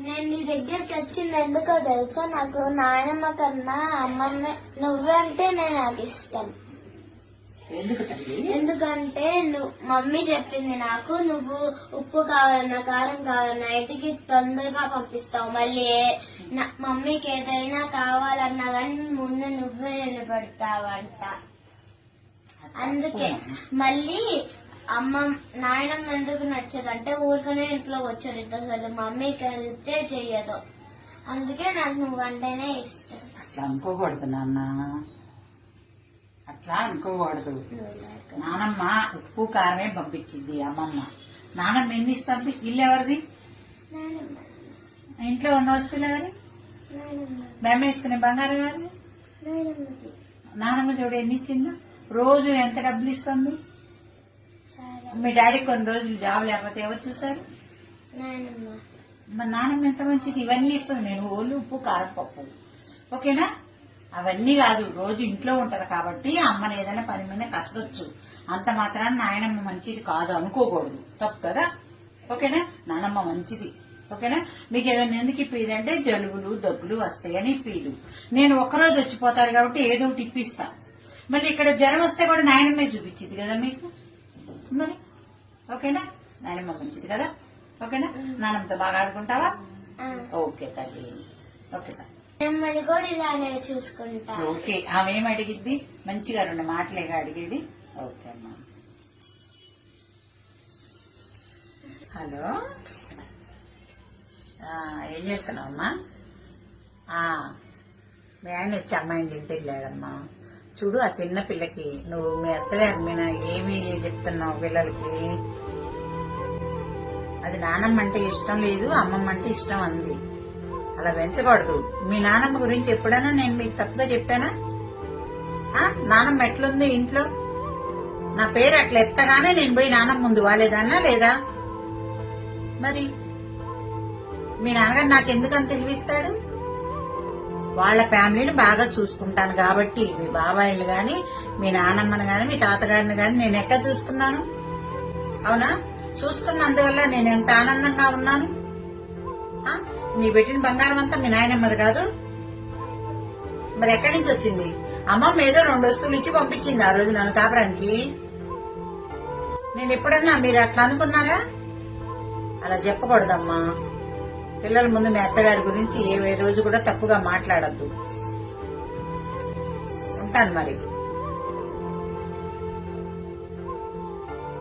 నేను నీ దగ్గరికి వచ్చింది ఎందుకో తెలుసా? నాకు నాయనమ్మ కన్నా అమ్మమ్మ నువ్వే అంటే నాకు ఇష్టం. ఎందుకంటే మమ్మీ చెప్పింది నాకు, నువ్వు ఉప్పు కావాలన్నా కారం కావాలన్నా ఇంటికి తొందరగా పంపిస్తావు. మళ్ళీ మమ్మీకి ఏదైనా కావాలన్నా కానీ ముందు నువ్వే నిలబడతావంట. అందుకే మళ్ళీ నాయనమ్మ ఎందుకు నచ్చదంటే ఊరికనే ఇంట్లో వచ్చారు అసలు మమ్మీకి వెళ్తే చెయ్యదు. అందుకే నాకు నువ్వంటేనే ఇష్టం. అట్లా అనుకోకూడదు నాన్న, అట్లా అనుకోకూడదు. నానమ్మ ఉప్పు కారమే పంపించింది అమ్మమ్మ. నానమ్మ ఎన్ని ఇస్తుంది? ఇల్లు ఎవరిది? ఇంట్లో ఉన్న వస్తువులు ఎవరి? మేము వేసుకునే బంగారం ఎవరిది? నానమ్మ చూడు ఎన్ని ఇచ్చిందో. రోజు ఎంత డబ్బులు ఇస్తుంది? మీ డాడీ కొన్ని రోజులు జాబ్ లేకపోతే ఎవరు చూసారు? మరి నానమ్మ ఎంత మంచిది, ఇవన్నీ ఇస్తుంది. నేను ఓళ్ళు ఉప్పు కారం పప్పు, ఓకేనా? అవన్నీ కాదు, రోజు ఇంట్లో ఉంటది కాబట్టి అమ్మని ఏదైనా పని మీద కసరొచ్చు. అంత మాత్రాన నాయనమ్మ మంచిది కాదు అనుకోకూడదు, తప్పు కదా? ఓకేనా? నానమ్మ మంచిది, ఓకేనా? మీకు ఏదైనా ఎందుకు ఇప్పేది అంటే జలుబులు దగ్గులు వస్తాయని ఇప్పేదు. నేను ఒక్కరోజు వచ్చిపోతారు కాబట్టి ఏదో ఒకటి ఇప్పిస్తా. మళ్ళీ ఇక్కడ జ్వరం వస్తే కూడా నాయనమ్మే చూపించింది కదా మీకు. మరి ఓకేనా? నాయనమ్మ మంచిది కదా, ఓకేనా? నాన్నమ్మతో బాగా ఆడుకుంటావా? ఓకే తల్లి, ఓకే కూడా ఇలానే చూసుకుంటా. ఓకే. ఆమె ఏం అడిగిద్ది? మంచిగా 2 మాటలేగా అడిగేది. ఓకే అమ్మా. హలో, ఏం చేస్తున్నావు అమ్మా? మీ ఆయన వచ్చి అమ్మాయిని దింపి వెళ్ళాడమ్మా. చూడు, ఆ చిన్న పిల్లకి నువ్వు మీ అత్తగారి మీద ఏమి చెప్తున్నావు పిల్లలకి? అది నానమ్మ అంటే ఇష్టం లేదు, అమ్మమ్మ అంటే ఇష్టం అంది. అలా పెంచకూడదు. మీ నానమ్మ గురించి ఎప్పుడైనా నేను మీకు తప్పుగా చెప్పానా? నానమ్మ ఎట్లుంది ఇంట్లో? నా పేరు అట్లా ఎత్తగానే నేను పోయి నానమ్మ ముందు వాలేదన్నా లేదా? మరి మీ నాన్నగారు నాకు ఎందుకని తెలివిస్తాడు? వాళ్ళ ఫ్యామిలీని బాగా చూసుకుంటాను కాబట్టి. మీ బాబాయిలు గాని, మీ నానమ్మని గాని, మీ తాతగారిని గాని నేను ఎక్కడ చూసుకున్నాను? అవునా? చూసుకున్నందువల్ల నేను ఎంత ఆనందంగా ఉన్నాను. నీ పెట్టిన బంగారం అంతా మీ నాయనమ్మది కాదు? మరి ఎక్కడి నుంచి వచ్చింది? అమ్మమ్మ ఏదో 2 వస్తువులు ఇచ్చి పంపించింది ఆ రోజు నన్ను కాపురానికి. నేను ఎప్పుడన్నా మీరు అట్లా అనుకున్నారా? అలా చెప్పకూడదమ్మా. పిల్లల ముందు మీ అత్తగారి గురించి ఏ రోజు కూడా తప్పుగా మాట్లాడద్దు. ఉంటాను మరి.